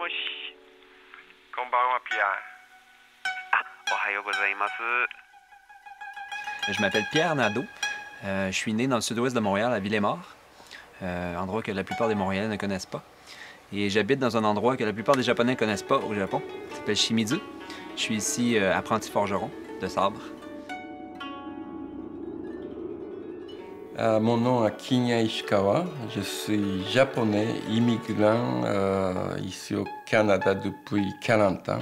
moshi. Konbanwa, Pierre. Ah, ohayo gozaimasu. Je m'appelle Pierre Nadeau. Je suis né dans le sud-ouest de Montréal, à Villemort, endroit que la plupart des Montréalais ne connaissent pas. Et j'habite dans un endroit que la plupart des Japonais ne connaissent pas au Japon. Ça s'appelle Shimizu. Je suis ici apprenti forgeron de sabre. Mon nom est Kinya Ishikawa. Je suis japonais, immigrant ici au Canada depuis 40 ans.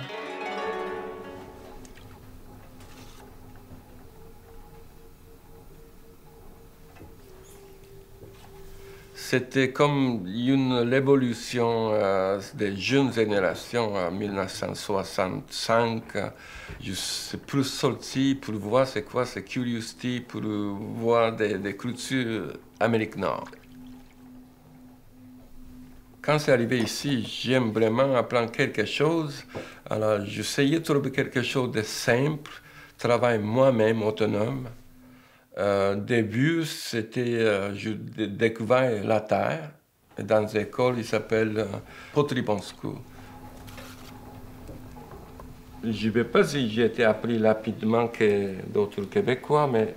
C'était comme l'évolution des jeunes générations en 1965. Je suis plus sorti pour voir c'est quoi, c'est curiosité, pour voir des cultures Amérique Nord. Quand c'est arrivé ici, j'aime vraiment apprendre quelque chose. Alors j'essayais de trouver quelque chose de simple, travailler moi-même, autonome. Début, c'était, je découvert la terre. Dans une école, il s'appelle Pottery Barn School. Je ne sais pas si j'ai été appris rapidement que d'autres Québécois, mais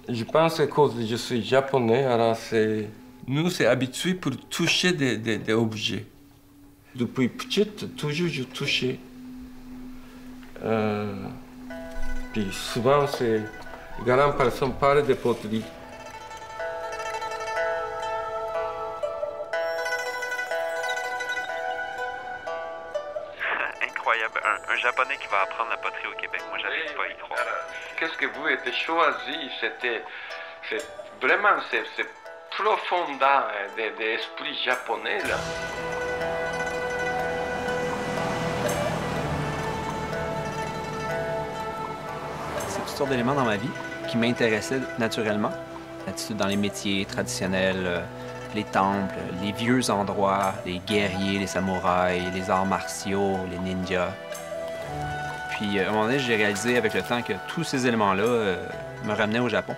je pense que je suis japonais, alors nous, c'est habitué pour toucher des objets. Depuis petite, toujours je touchais. Puis souvent, c'est... Grandes personnes parlent de poterie. Incroyable. Un Japonais qui va apprendre la poterie au Québec. Moi, j'arrive pas à y croire. Qu'est-ce que vous avez choisi? C'est vraiment c'est profondeur de l'esprit japonais, là. C'est toutes sortes d'éléments dans ma vie qui m'intéressaient naturellement. L'attitude dans les métiers traditionnels, les temples, les vieux endroits, les guerriers, les samouraïs, les arts martiaux, les ninjas. Puis à un moment donné, j'ai réalisé avec le temps que tous ces éléments-là me ramenaient au Japon.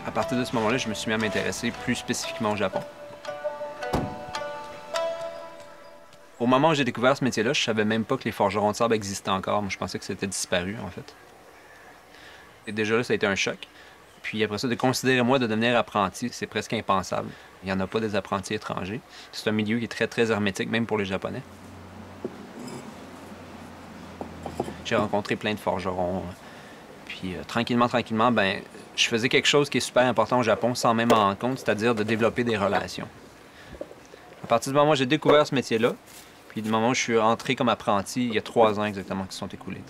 À partir de ce moment-là, je me suis mis à m'intéresser plus spécifiquement au Japon. Au moment où j'ai découvert ce métier-là, je savais même pas que les forgerons de sable existaient encore. Moi, je pensais que c'était disparu, en fait. Et déjà là, ça a été un choc. Puis après ça, de considérer moi de devenir apprenti, c'est presque impensable. Il n'y en a pas des apprentis étrangers. C'est un milieu qui est très, très hermétique, même pour les Japonais. J'ai rencontré plein de forgerons. Puis tranquillement, ben, je faisais quelque chose qui est super important au Japon sans même m'en rendre compte, c'est-à-dire de développer des relations. À partir du moment où j'ai découvert ce métier-là, puis du moment où je suis entré comme apprenti, il y a 3 ans exactement qui se sont écoulés.